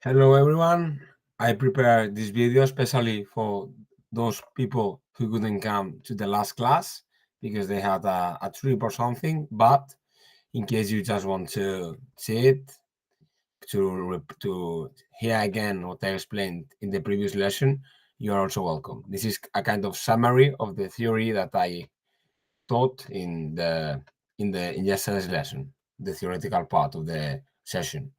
Hello everyone. I prepared this video especially for those people who couldn't come to the last class because they had a trip or something. But in case you just want to see it, to hear again what I explained in the previous lesson, you are also welcome. This is a kind of summary of the theory that I taught in yesterday's lesson, the theoretical part of the session.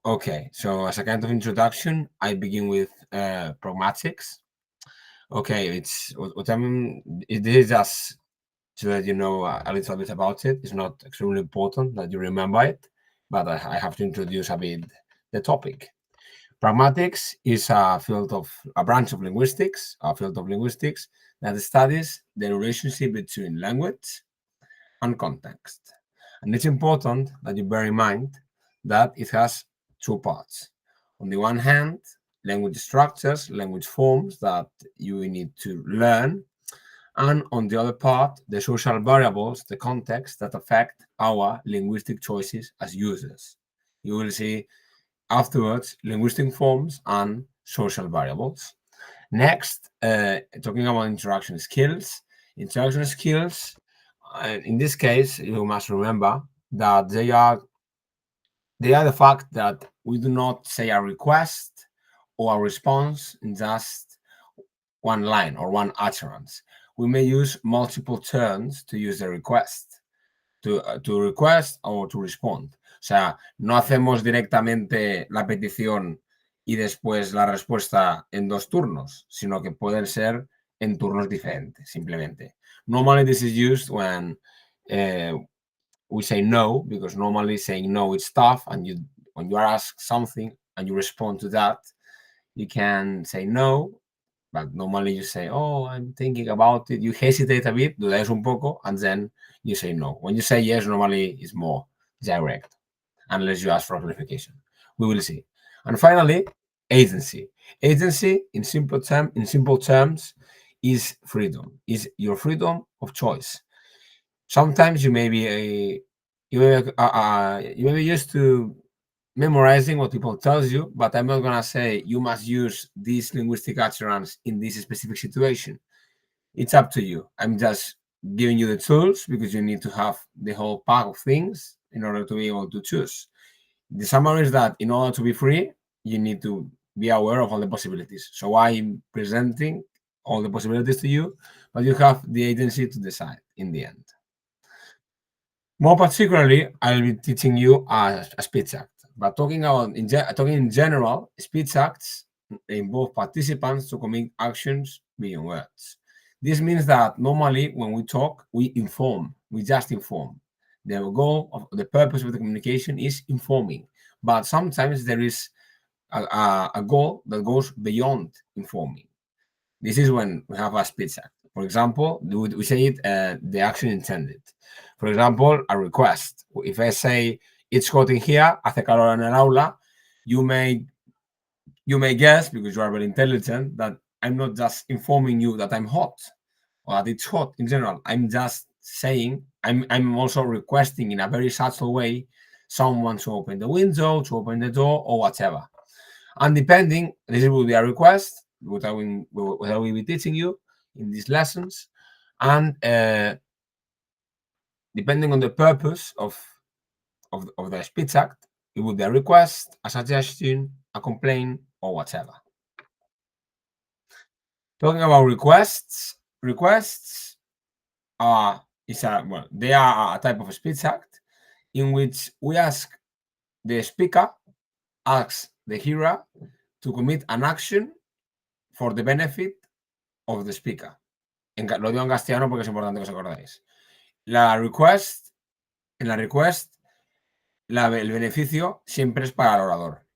Okay, so as a kind of introduction, I begin with pragmatics. Okay, it's what I'm. This is just so that you know a little bit about it. It's not extremely important that you remember it, but I have to introduce a bit the topic. Pragmatics is a branch of linguistics, a field of linguistics that studies the relationship between language and context. And it's important that you bear in mind that it has two parts. On the one hand, language structures, language forms that you need to learn. And on the other part, the social variables, the context that affect our linguistic choices as users. You will see afterwards linguistic forms and social variables. Next, talking about interaction skills. Interaction skills, in this case, you must remember that they are the fact that we do not say a request or a response in just one line or one utterance. We may use multiple turns to use the request, to request or to respond. O sea, no hacemos directamente la petición y después la respuesta en dos turnos, sino que pueden ser en turnos diferentes, simplemente. Normally, this is used when we say no, because normally saying no is tough, and when you are asked something and you respond to that, you can say no, but normally you say, oh, I'm thinking about it. You hesitate a bit, dudáis un poco, and then you say no. When you say yes, normally it's more direct, unless you ask for clarification. We will see. And finally, agency. Agency, in simple terms, is freedom. Is your freedom of choice. Sometimes you may be used to memorizing what people tells you, but I'm not gonna say you must use this linguistic utterance in this specific situation. It's up to you. I'm just giving you the tools because you need to have the whole pack of things in order to be able to choose. The summary is that in order to be free, you need to be aware of all the possibilities. So I'm presenting all the possibilities to you, but you have the agency to decide in the end. More particularly, I'll be teaching you a speech act. But talking in general, speech acts involve participants to commit actions beyond words. This means that normally when we talk, we inform. We just inform. The purpose of the communication is informing. But sometimes there is a goal that goes beyond informing. This is when we have a speech act. For example, we say it the action intended. For example, a request. If I say it's hot in here, hace calor en el aula, you may guess, because you are very intelligent, that I'm not just informing you that I'm hot or that it's hot in general. I'm just saying I'm also requesting in a very subtle way someone to open the window, to open the door, or whatever. And depending, this will be a request, what I will be teaching you in these lessons. And depending on the purpose of the speech act, it would be a request, a suggestion, a complaint, or whatever. Talking about requests are they are a type of speech act in which we ask the speaker, asks the hearer to commit an action for the benefit of the speaker. Lo digo en castellano porque es importante que os acordáis. En la request, el beneficio siempre es para el orador.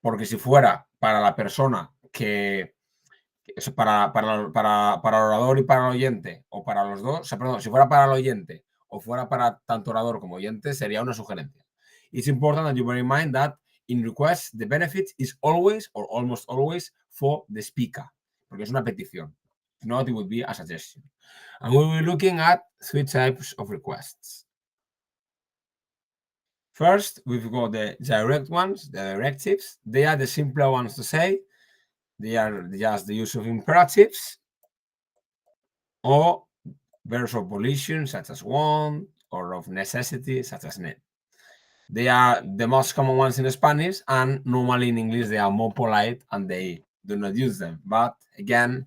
Porque si fuera para la persona que es para el orador y para el oyente, o para los dos, o sea, perdón, si fuera para el oyente o fuera para tanto orador como oyente, sería una sugerencia. It's important that you bear in mind that in requests, the benefit is always or almost always for the speaker, porque es una petición. If not, it would be a suggestion. And we will be looking at three types of requests. First, we've got the direct ones, the directives. They are the simpler ones to say. They are just the use of imperatives or verbs of volition, such as want, or of necessity, such as need. They are the most common ones in Spanish, and normally in English they are more polite and they do not use them. But again,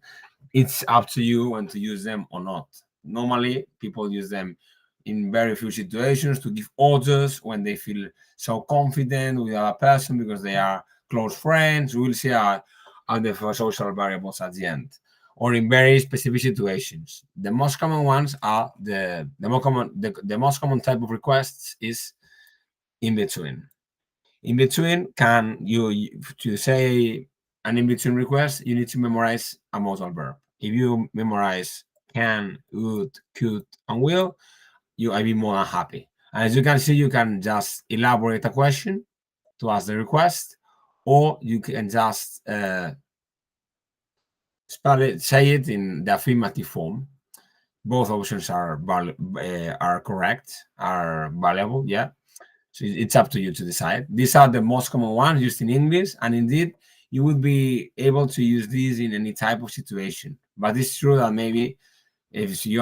it's up to you when to use them or not. Normally, people use them in very few situations to give orders when they feel so confident with other person because they are close friends. We'll see the social variables at the end, or in very specific situations. The most common ones are the most common type of requests is in between. In between, to say an in between request, you need to memorize a modal verb. If you memorize can, would, could, and will, I'll be more than happy. And as you can see, you can just elaborate a question to ask the request, or you can just say it in the affirmative form. Both options are correct, are valuable. Yeah. So it's up to you to decide. These are the most common ones used in English, and indeed, you would be able to use these in any type of situation. But it's true that maybe if you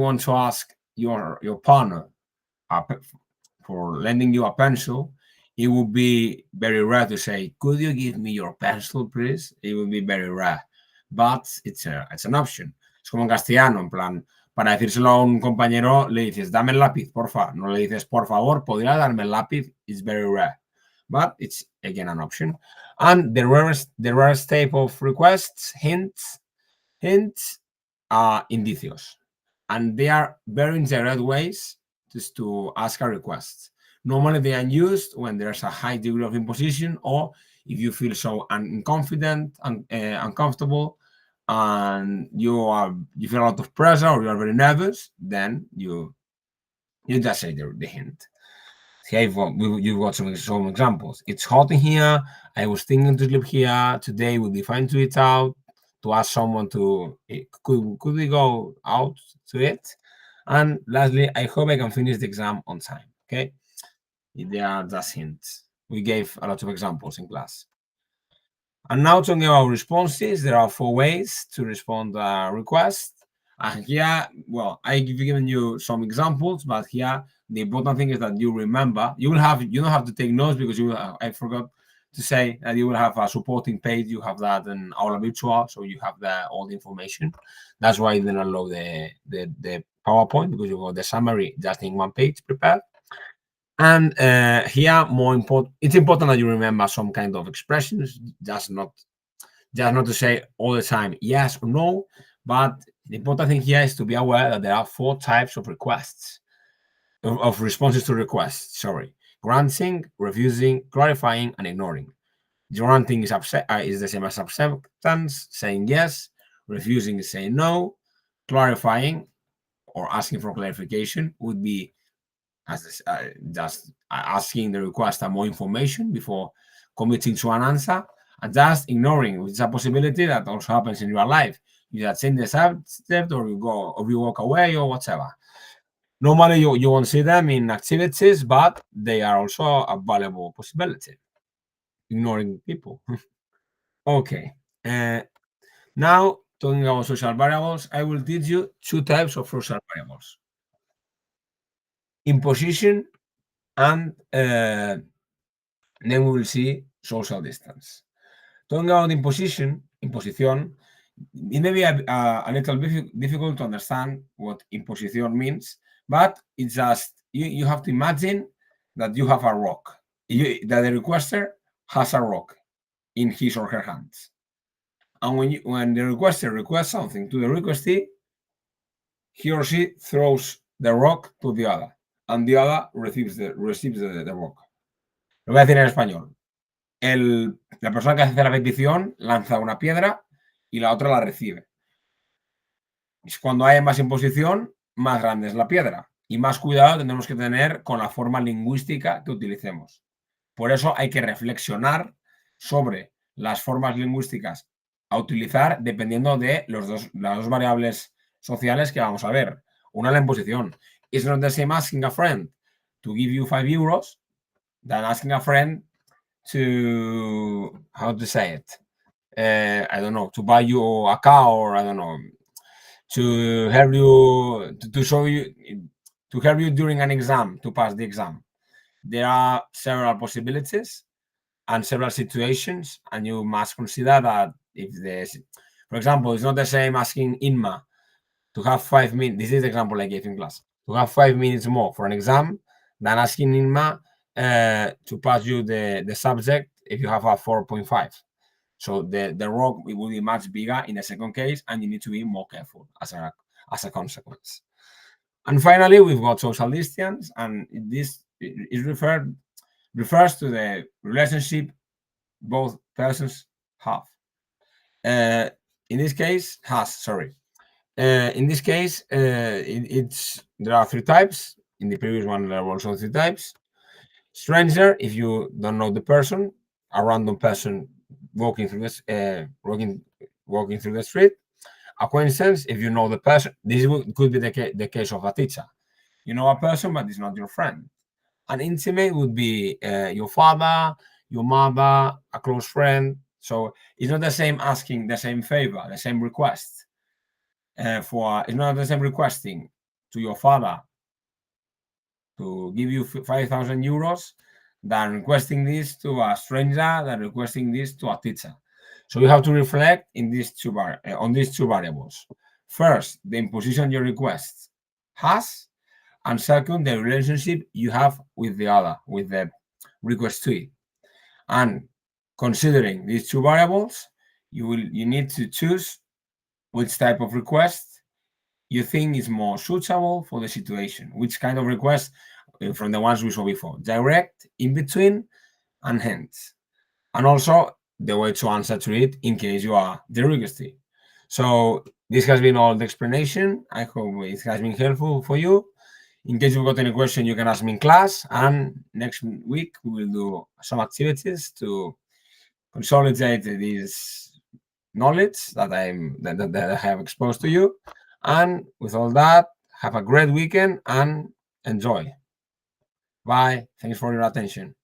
want to ask your partner for lending you a pencil, it would be very rare to say, "Could you give me your pencil, please?" It would be very rare, but it's an option. Es como en castellano, en plan, para decírselo a un compañero, le dices, dame el lápiz, porfa. No le dices, por favor, ¿podría darme el lápiz? It's very rare. But it's, again, an option. And the rarest type of requests, hints are indicios. And they are very indirect ways just to ask a request. Normally, they are used when there's a high degree of imposition, or if you feel so unconfident and uncomfortable, and you feel a lot of pressure or you are very nervous, then you just say the hint. Here you've got some examples. It's hot in here. I was thinking to sleep here. Today would be fine to eat out. To ask someone to could we go out to it? And lastly, I hope I can finish the exam on time. Okay, they are just hints. We gave a lot of examples in class. And now talking about responses, there are 4 ways to respond to a request. And here, well, I've given you some examples, but here the important thing is that you remember. You don't have to take notes because I forgot to say that you will have a supporting page. You have that in Aula Virtual, so you have all the information. That's why I didn't allow the PowerPoint, because you got the summary just in one page prepared. And here, it's important that you remember some kind of expressions, just not to say all the time yes or no. But the important thing here is to be aware that there are 4 types of requests, of responses to requests. Sorry, granting, refusing, clarifying, and ignoring. Granting is the same as acceptance, saying yes. Refusing is saying no. Clarifying or asking for clarification would be just asking the requester more information before committing to an answer, and just ignoring, which is a possibility that also happens in real life. You just send the subject, or you walk away, or whatever. Normally, you won't see them in activities, but they are also a valuable possibility. Ignoring people. Okay. Now, talking about social variables, I will teach you 2 types of social variables: imposition, and then we will see social distance. Talking about imposition, it may be a little difficult to understand what imposition means, but it's just you have to imagine that you have a rock, that the requester has a rock in his or her hands, and when the requester requests something to the requestee, he or she throws the rock to the other, and the other receives the rock. Lo voy a decir en español. La persona que hace la petición lanza una piedra y la otra la recibe. Cuando hay más imposición, más grande es la piedra y más cuidado tendremos que tener con la forma lingüística que utilicemos. Por eso hay que reflexionar sobre las formas lingüísticas a utilizar dependiendo de las dos variables sociales que vamos a ver. Una, la imposición. It's not the same asking a friend to give you €5 than asking a friend to, how to say it, I don't know, to buy you a car, or I don't know, to help you, to show you, to help you during an exam, to pass the exam. There are several possibilities and several situations, and you must consider that if there's, for example, it's not the same asking Inma to have 5 minutes. This is the example I gave in class. To have 5 minutes more for an exam than asking Inma to pass you the subject if you have a 4.5. So the rock, it will be much bigger in the second case, and you need to be more careful as a consequence. And finally, we've got social distance, and this is refers to the relationship both persons have. In this case, in this case, there are 3 types. In the previous one, there were also 3 types. Stranger, if you don't know the person, a random person walking through this, walking through the street. Acquaintance, if you know the person. This could be the case of a teacher. You know a person, but it's not your friend. An intimate would be your father, your mother, a close friend. So it's not the same asking the same favor, the same request. It's not the same requesting to your father to give you €5,000 than requesting this to a stranger, than requesting this to a teacher. So you have to reflect in on these 2 variables. First, the imposition your request has, and second, the relationship you have with the requestee. And considering these 2 variables, you need to choose which type of request you think is more suitable for the situation. Which kind of request from the ones we saw before: direct, in between, and hence. And also the way to answer to it in case you are the requestee. So this has been all the explanation. I hope it has been helpful for you. In case you've got any question, you can ask me in class, and next week we will do some activities to consolidate this knowledge that I have exposed to you. And with all that, have a great weekend and enjoy. Bye. Thanks for your attention.